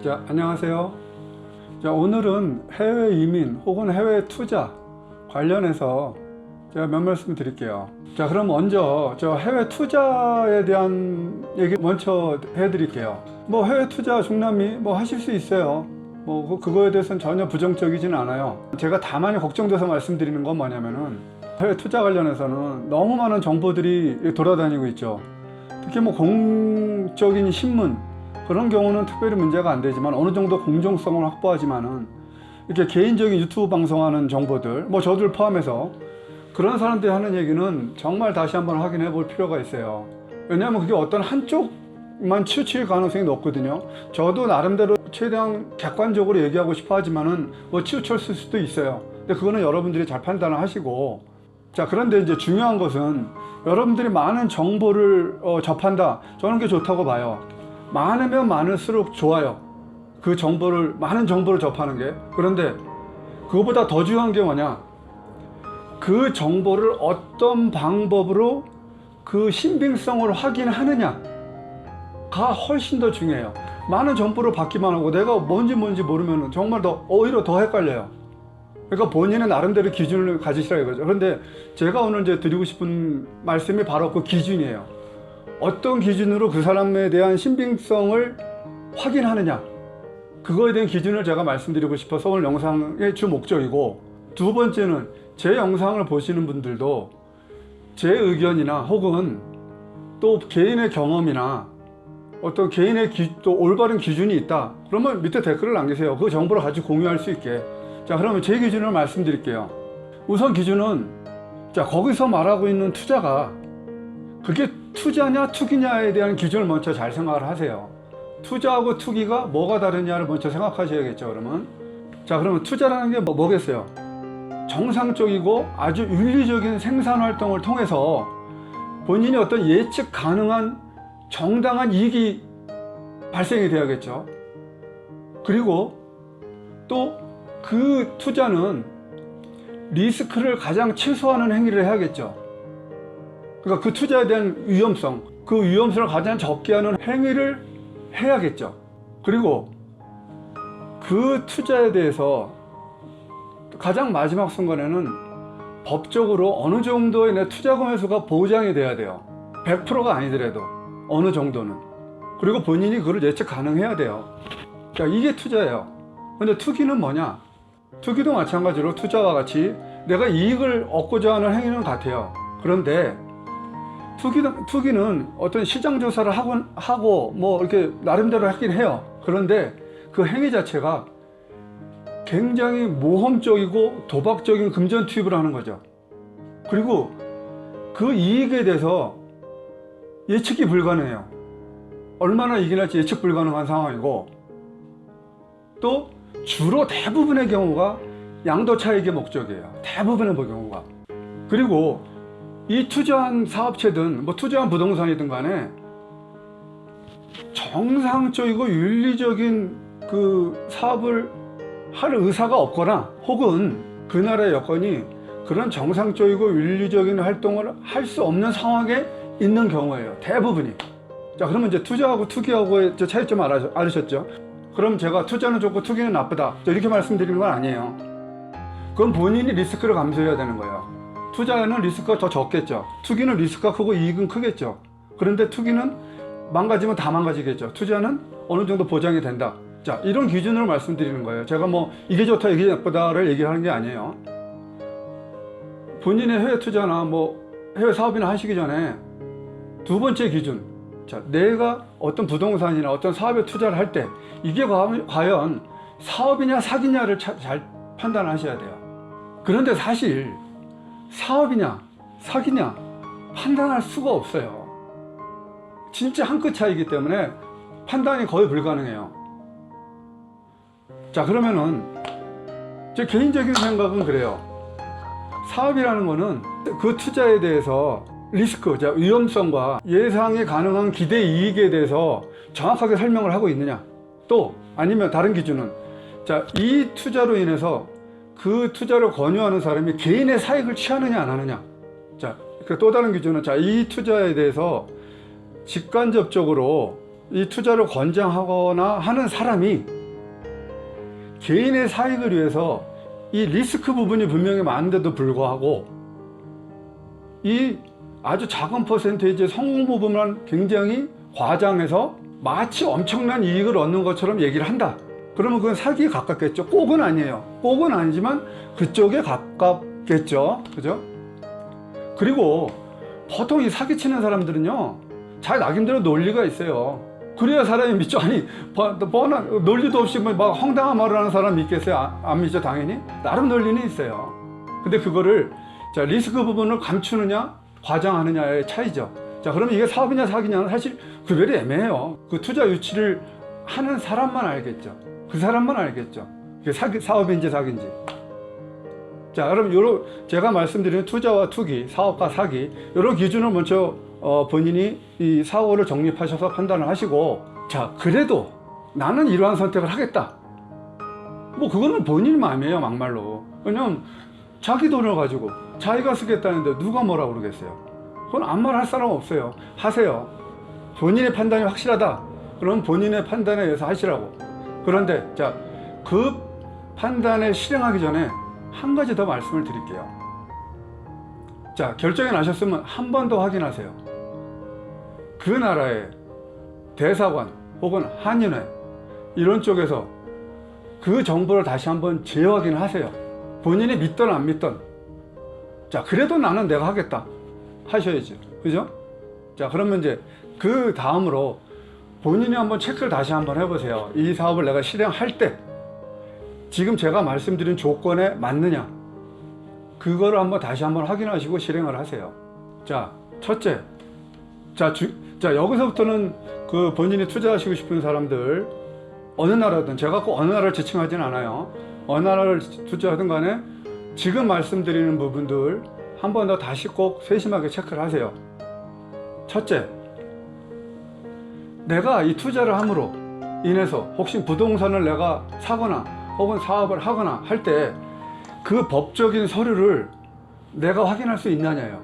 자, 안녕하세요. 자, 오늘은 해외 이민 혹은 해외 투자 관련해서 제가 몇 말씀 드릴게요. 자, 그럼 먼저 저 해외 투자에 대한 얘기 먼저 해드릴게요. 뭐 해외 투자 중남미 뭐 하실 수 있어요. 뭐 그거에 대해서는 전혀 부정적이지는 않아요. 제가 다만 걱정돼서 말씀드리는 건 뭐냐면은 해외 투자 관련해서는 너무 많은 정보들이 돌아다니고 있죠. 특히 뭐 공적인 신문 그런 경우는 특별히 문제가 안 되지만 어느 정도 공정성을 확보하지만은 이렇게 개인적인 유튜브 방송하는 정보들 뭐 저들 포함해서 그런 사람들이 하는 얘기는 정말 다시 한번 확인해 볼 필요가 있어요. 왜냐하면 그게 어떤 한쪽만 치우칠 가능성이 높거든요. 저도 나름대로 최대한 객관적으로 얘기하고 싶어 하지만은 뭐 치우쳤을 수도 있어요. 근데 그거는 여러분들이 잘 판단을 하시고, 자, 그런데 이제 중요한 것은 여러분들이 많은 정보를 접한다. 저는 그게 좋다고 봐요. 많으면 많을수록 좋아요. 그 정보를, 많은 정보를 접하는 게. 그런데 그것보다 더 중요한 게 뭐냐, 그 정보를 어떤 방법으로 그 신빙성을 확인하느냐가 훨씬 더 중요해요. 많은 정보를 받기만 하고 내가 뭔지 모르면 정말 오히려 더 헷갈려요. 그러니까 본인의 나름대로 기준을 가지시라 이거죠. 그런데 제가 오늘 이제 드리고 싶은 말씀이 바로 그 기준이에요. 어떤 기준으로 그 사람에 대한 신빙성을 확인하느냐, 그거에 대한 기준을 제가 말씀드리고 싶어서 오늘 영상의 주 목적이고, 두 번째는 제 영상을 보시는 분들도 제 의견이나 혹은 또 개인의 경험이나 어떤 개인의 또 올바른 기준이 있다 그러면 밑에 댓글을 남기세요. 그 정보를 같이 공유할 수 있게. 자, 그러면 제 기준을 말씀드릴게요. 우선 기준은, 자, 거기서 말하고 있는 투자가 그게 투자냐 투기냐에 대한 기준을 먼저 잘 생각을 하세요. 투자하고 투기가 뭐가 다르냐를 먼저 생각하셔야겠죠. 그러면 자, 그러면 투자라는 게 뭐겠어요? 정상적이고 아주 윤리적인 생산 활동을 통해서 본인이 어떤 예측 가능한 정당한 이익이 발생이 돼야겠죠. 그리고 또 그 투자는 리스크를 가장 최소화하는 행위를 해야겠죠. 그러니까 그 투자에 대한 위험성, 그 위험성을 가장 적게 하는 행위를 해야겠죠. 그리고 그 투자에 대해서 가장 마지막 순간에는 법적으로 어느 정도의 내 투자 금액수가 보장이 돼야 돼요. 100%가 아니더라도 어느 정도는. 그리고 본인이 그걸 예측 가능해야 돼요. 자, 이게 투자예요. 근데 투기는 뭐냐? 투기도 마찬가지로 투자와 같이 내가 이익을 얻고자 하는 행위는 같아요. 그런데 투기는 어떤 시장 조사를 하고 뭐 이렇게 나름대로 하긴 해요. 그런데 그 행위 자체가 굉장히 모험적이고 도박적인 금전 투입을 하는 거죠. 그리고 그 이익에 대해서 예측이 불가능해요. 얼마나 이익이 날지 예측 불가능한 상황이고, 또 주로 대부분의 경우가 양도 차익의 목적이에요. 대부분의 경우가. 그리고 이 투자한 사업체든 뭐 투자한 부동산이든 간에 정상적이고 윤리적인 그 사업을 할 의사가 없거나 혹은 그 나라의 여건이 그런 정상적이고 윤리적인 활동을 할 수 없는 상황에 있는 경우예요. 대부분이. 자, 그러면 이제 투자하고 투기하고의 차이점 알으셨죠? 그럼 제가 투자는 좋고 투기는 나쁘다 이렇게 말씀드리는 건 아니에요. 그건 본인이 리스크를 감수해야 되는 거예요. 투자는 리스크가 더 적겠죠. 투기는 리스크가 크고 이익은 크겠죠. 그런데 투기는 망가지면 다 망가지겠죠. 투자는 어느 정도 보장이 된다. 자, 이런 기준으로 말씀드리는 거예요. 제가 뭐 이게 좋다 이게 나쁘다를 얘기하는 게 아니에요. 본인의 해외 투자나 뭐 해외 사업이나 하시기 전에 두 번째 기준, 자, 내가 어떤 부동산이나 어떤 사업에 투자를 할 때 이게 과연 사업이냐 사기냐를 잘 판단하셔야 돼요. 그런데 사실 사업이냐 사기냐 판단할 수가 없어요. 진짜 한 끗 차이기 때문에 판단이 거의 불가능해요. 자, 그러면은 제 개인적인 생각은 그래요. 사업이라는 거는 그 투자에 대해서 리스크, 자, 위험성과 예상이 가능한 기대 이익에 대해서 정확하게 설명을 하고 있느냐, 또 아니면 다른 기준은, 자, 이 투자로 인해서 그 투자를 권유하는 사람이 개인의 사익을 취하느냐 안 하느냐. 자, 또 다른 기준은, 자, 이 투자에 대해서 직간접적으로 이 투자를 권장하거나 하는 사람이 개인의 사익을 위해서 이 리스크 부분이 분명히 많은데도 불구하고 이 아주 작은 퍼센테이지의 성공 부분만 굉장히 과장해서 마치 엄청난 이익을 얻는 것처럼 얘기를 한다. 그러면 그건 사기에 가깝겠죠. 꼭은 아니에요. 꼭은 아니지만 그쪽에 가깝겠죠. 그죠? 그리고 보통 이 사기치는 사람들은요, 잘 낙인대로 논리가 있어요. 그래야 사람이 믿죠. 아니, 뻔한 논리도 없이 막 황당한 말을 하는 사람 믿겠어요? 안 믿죠, 당연히. 나름 논리는 있어요. 근데 그거를 자, 리스크 부분을 감추느냐 과장하느냐의 차이죠. 자, 그러면 이게 사업이냐 사기냐는 사실 구별이 애매해요. 그 투자 유치를 하는 사람만 알겠죠. 그 사람만 알겠죠. 그게 사업인지 사기인지. 자, 그럼 제가 말씀드리는 투자와 투기, 사업과 사기, 이런 기준을 먼저 본인이 이 사고를 정립하셔서 판단을 하시고, 자, 그래도 나는 이러한 선택을 하겠다. 뭐 그거는 본인 마음이에요, 막말로. 왜냐면 자기 돈을 가지고 자기가 쓰겠다는데 누가 뭐라고 그러겠어요. 그건 아무 말 할 사람 없어요. 하세요. 본인의 판단이 확실하다. 그럼 본인의 판단에 의해서 하시라고. 그런데 자, 그 판단을 실행하기 전에 한 가지 더 말씀을 드릴게요. 자, 결정이 나셨으면 한 번 더 확인하세요. 그 나라의 대사관 혹은 한인회 이런 쪽에서 그 정보를 다시 한번 재확인하세요. 본인이 믿던 안 믿던, 자, 그래도 나는 내가 하겠다 하셔야죠. 그죠? 자, 그러면 이제 그 다음으로 본인이 한번 체크를 다시 한번 해보세요. 이 사업을 내가 실행할 때 지금 제가 말씀드린 조건에 맞느냐, 그거를 한번 다시 한번 확인하시고 실행을 하세요. 자, 첫째, 자, 여기서부터는 그 본인이 투자하시고 싶은 사람들, 어느 나라든, 제가 꼭 어느 나라를 지칭하진 않아요. 어느 나라를 투자하든 간에 지금 말씀드리는 부분들 한 번 더 다시 꼭 세심하게 체크를 하세요. 첫째, 내가 이 투자를 함으로 인해서 혹시 부동산을 내가 사거나 혹은 사업을 하거나 할 때 그 법적인 서류를 내가 확인할 수 있느냐예요.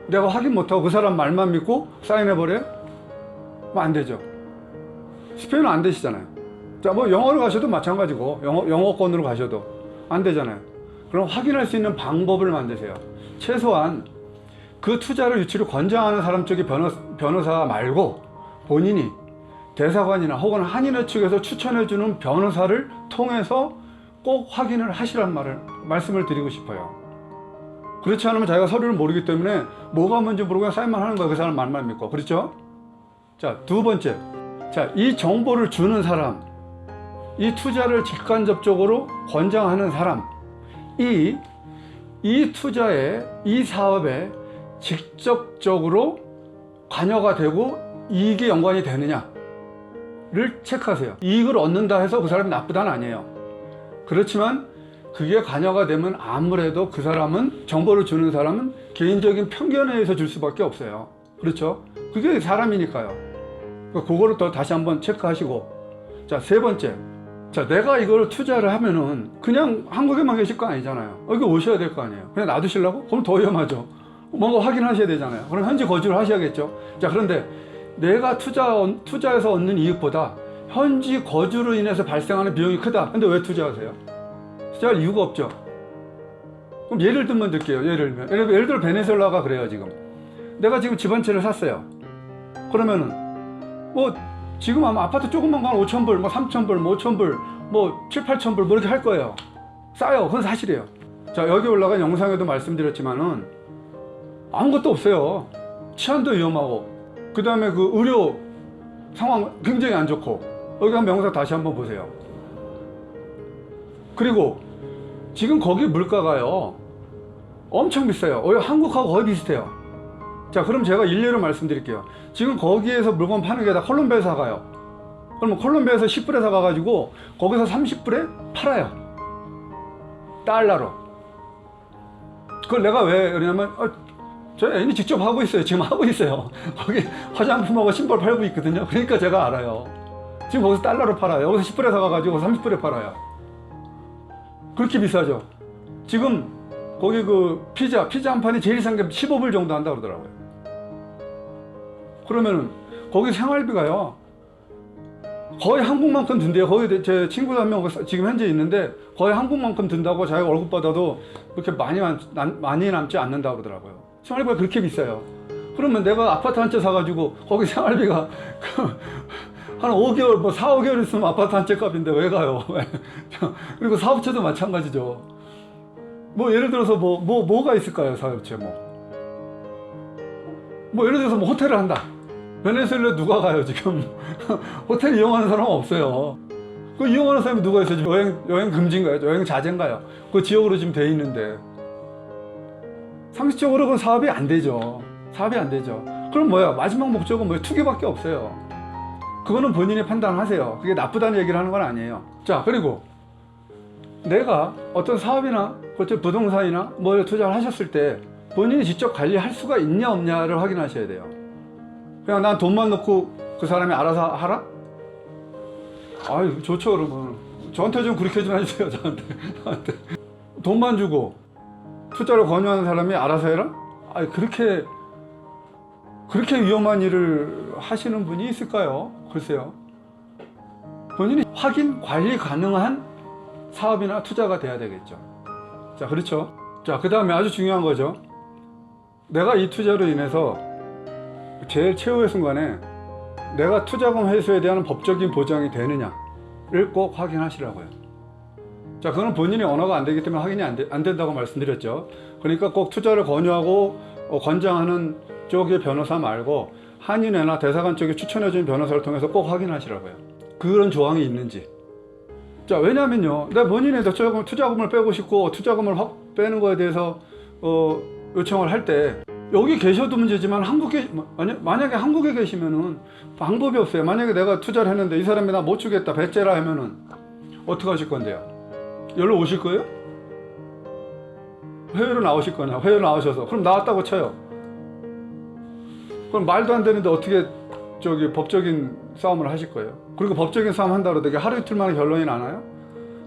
내가 확인 못하고 그 사람 말만 믿고 사인해버려요? 뭐 안 되죠. 스페인은 안 되시잖아요. 자, 뭐 영어로 가셔도 마찬가지고, 영어권으로 가셔도 안 되잖아요. 그럼 확인할 수 있는 방법을 만드세요. 최소한 그 투자를 유치를 권장하는 사람 쪽의 변호사 말고 본인이 대사관이나 혹은 한인회 측에서 추천해주는 변호사를 통해서 꼭 확인을 하시란 말씀을 드리고 싶어요. 그렇지 않으면 자기가 서류를 모르기 때문에 뭐가 뭔지 모르고 그냥 사인만 하는 거예요. 그 사람 말만 믿고. 그렇죠? 자, 두 번째, 자, 이 정보를 주는 사람, 이 투자를 직간접적으로 권장하는 사람, 이 투자에, 이 사업에 직접적으로 관여가 되고 이익이 연관이 되느냐를 체크하세요. 이익을 얻는다 해서 그 사람이 나쁘다는 아니에요. 그렇지만 그게 관여가 되면 아무래도 그 사람은, 정보를 주는 사람은 개인적인 편견에 의해서 줄 수밖에 없어요. 그렇죠? 그게 사람이니까요. 그거를 또 다시 한번 체크하시고. 자, 세 번째, 자, 내가 이걸 투자를 하면은 그냥 한국에만 계실 거 아니잖아요. 여기 오셔야 될 거 아니에요. 그냥 놔두시려고? 그럼 더 위험하죠. 뭔가 확인하셔야 되잖아요. 그럼 현지 거주를 하셔야겠죠. 자, 그런데 내가 투자해서 얻는 이익보다 현지 거주로 인해서 발생하는 비용이 크다. 근데 왜 투자하세요? 투자할 이유가 없죠. 그럼 예를 들면 들게요. 예를 들어 베네수엘라가 그래요. 지금 내가 지금 집 한 채를 샀어요. 그러면은 뭐 지금 아마 아파트 조금만 가면 5,000불, 뭐 3,000불, 뭐 5,000불, 뭐 7, 8,000불 뭐 이렇게 할 거예요. 싸요. 그건 사실이에요. 자, 여기 올라간 영상에도 말씀드렸지만은 아무것도 없어요. 치안도 위험하고, 그 다음에 그 의료 상황 굉장히 안 좋고. 여기 한 명사 다시 한번 보세요. 그리고 지금 거기 물가가요 엄청 비싸요. 한국하고 거의 비슷해요. 자, 그럼 제가 일례로 말씀드릴게요. 지금 거기에서 물건 파는 게 다 콜롬비아에서 사가요. 그러면 콜롬비아에서 10불에 사가가지고 거기서 30불에 팔아요. 달러로. 그걸 내가 왜 그러냐면 저희 애인이 직접 하고 있어요. 지금 하고 있어요. 거기 화장품하고 신발 팔고 있거든요. 그러니까 제가 알아요. 지금 거기서 달러로 팔아요. 여기서 10불에 사가가지고 30불에 팔아요. 그렇게 비싸죠. 지금 거기 그 피자 한 판이 제일 싼 게 15불 정도 한다 그러더라고요. 그러면은 거기 생활비가요 거의 한국만큼 든대요. 거기 제 친구 한 명 지금 현재 있는데 거의 한국만큼 든다고, 자기가 월급 받아도 그렇게 많이 남지 않는다고 그러더라고요. 생활비가 그렇게 비싸요. 그러면 내가 아파트 한 채 사가지고 거기 생활비가 한 5개월, 뭐 4, 5개월 있으면 아파트 한 채 값인데 왜 가요? 그리고 사업체도 마찬가지죠. 뭐 예를 들어서 뭐가 있을까요? 사업체 뭐 예를 들어서 뭐 호텔을 한다. 베네수엘라에 누가 가요 지금? 호텔 이용하는 사람은 없어요. 그 이용하는 사람이 누가 있어요? 여행 금지인가요? 여행 자제인가요? 그 지역으로 지금 돼 있는데 상식적으로 그건 사업이 안 되죠. 사업이 안 되죠. 그럼 뭐야? 마지막 목적은 뭐예요? 투기밖에 없어요. 그거는 본인이 판단하세요. 그게 나쁘다는 얘기를 하는 건 아니에요. 자, 그리고 내가 어떤 사업이나 부동산이나 뭐에 투자를 하셨을 때 본인이 직접 관리할 수가 있냐 없냐를 확인하셔야 돼요. 그냥 난 돈만 넣고 그 사람이 알아서 하라? 아유, 좋죠. 그러면 저한테 좀 그렇게 좀 해주세요. 저한테 돈만 주고 투자를 권유하는 사람이 알아서 해라? 아니, 그렇게 위험한 일을 하시는 분이 있을까요? 글쎄요. 본인이 확인, 관리 가능한 사업이나 투자가 돼야 되겠죠. 자, 그렇죠. 자, 그 다음에 아주 중요한 거죠. 내가 이 투자로 인해서 제일 최후의 순간에 내가 투자금 회수에 대한 법적인 보장이 되느냐를 꼭 확인하시라고요. 자, 그건 본인이 언어가 안 되기 때문에 확인이 안 된다고 말씀드렸죠. 그러니까 꼭 투자를 권유하고 권장하는 쪽의 변호사 말고 한인회나 대사관 쪽에 추천해준 변호사를 통해서 꼭 확인하시라고요. 그런 조항이 있는지. 자, 왜냐면요, 내가 본인의 투자금을 빼고 싶고 투자금을 확 빼는 거에 대해서 요청을 할 때 여기 계셔도 문제지만 만약에 한국에 계시면은 방법이 없어요. 만약에 내가 투자를 했는데 이 사람이 나 못 주겠다, 배째라 하면은 어떻게 하실 건데요? 여기로 오실 거예요? 해외로 나오실 거냐? 해외로 나오셔서 그럼 나왔다고 쳐요. 그럼 말도 안 되는데 어떻게 법적인 싸움을 하실 거예요? 그리고 법적인 싸움 한다 그러더니 하루 이틀 만에 결론이 나나요?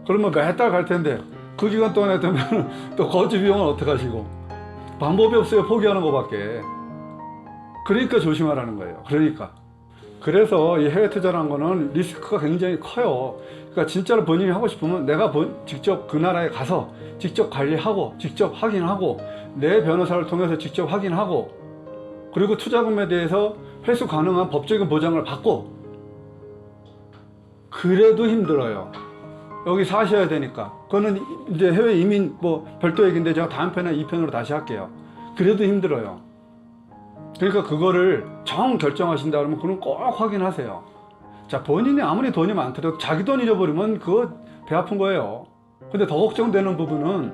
그러면 매달 갈 텐데 그 기간 동안에 되면 또 거주 비용은 어떻게 하시고? 방법이 없어요. 포기하는 것밖에. 그러니까 조심하라는 거예요. 그래서 이 해외 투자라는 거는 리스크가 굉장히 커요. 그러니까 진짜로 본인이 하고 싶으면 내가 직접 그 나라에 가서 직접 관리하고 직접 확인하고 내 변호사를 통해서 직접 확인하고 그리고 투자금에 대해서 회수 가능한 법적인 보장을 받고, 그래도 힘들어요. 여기 사셔야 되니까. 그거는 이제 해외 이민 별도 얘기인데 제가 다음 편에 2편으로 다시 할게요. 그래도 힘들어요. 그러니까 그거를 정 결정하신다 그러면 그건 꼭 확인하세요. 자, 본인이 아무리 돈이 많더라도 자기 돈 잃어버리면 그거 배 아픈 거예요. 근데 더 걱정되는 부분은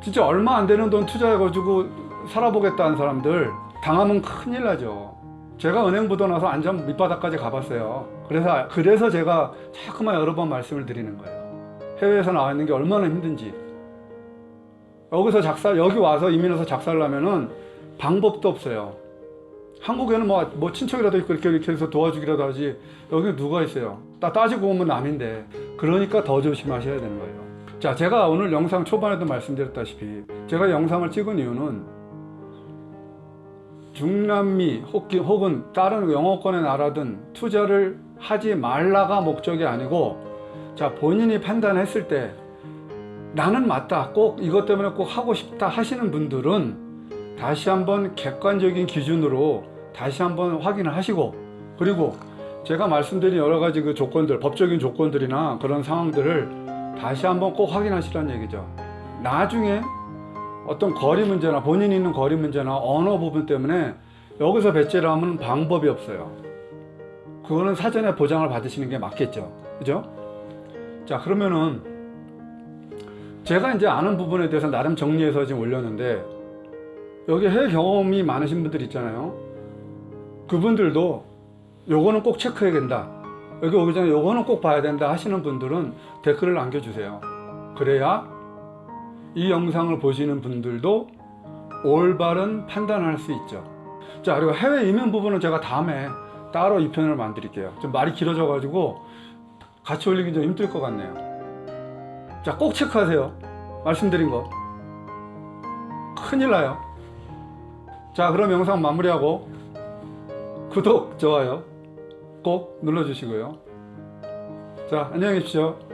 진짜 얼마 안 되는 돈 투자해가지고 살아보겠다는 사람들 당하면 큰일 나죠. 제가 은행 부도 나서 완전 밑바닥까지 가봤어요. 그래서 제가 자꾸만 여러 번 말씀을 드리는 거예요. 해외에서 나와 있는 게 얼마나 힘든지. 여기 와서 이민해서 작살나면은 방법도 없어요. 한국에는 뭐 친척이라도 있고 이렇게 해서 도와주기라도 하지, 여기 누가 있어요? 따지고 보면 남인데. 그러니까 더 조심하셔야 되는 거예요. 자, 제가 오늘 영상 초반에도 말씀드렸다시피 제가 영상을 찍은 이유는 중남미 혹은 다른 영어권의 나라든 투자를 하지 말라가 목적이 아니고, 자, 본인이 판단했을 때 나는 맞다, 꼭 이것 때문에 꼭 하고 싶다 하시는 분들은 다시 한번 객관적인 기준으로 다시 한번 확인을 하시고, 그리고 제가 말씀드린 여러 가지 그 조건들, 법적인 조건들이나 그런 상황들을 다시 한번 꼭 확인하시라는 얘기죠. 나중에 어떤 거리 문제나 본인이 있는 거리 문제나 언어 부분 때문에 여기서 배째를 하면 방법이 없어요. 그거는 사전에 보장을 받으시는 게 맞겠죠. 그죠? 자, 그러면은 제가 이제 아는 부분에 대해서 나름 정리해서 지금 올렸는데, 여기 해외 경험이 많으신 분들 있잖아요. 그분들도 요거는 꼭 체크해야 된다, 여기 오기 전에 요거는 꼭 봐야 된다 하시는 분들은 댓글을 남겨주세요. 그래야 이 영상을 보시는 분들도 올바른 판단을 할 수 있죠. 자, 그리고 해외 이민 부분은 제가 다음에 따로 2편을 만들게요. 좀 말이 길어져 가지고 같이 올리기 좀 힘들 것 같네요. 자, 꼭 체크하세요. 말씀드린 거 큰일 나요. 자, 그럼 영상 마무리하고 구독, 좋아요 꼭 눌러주시고요. 자, 안녕히 계십시오.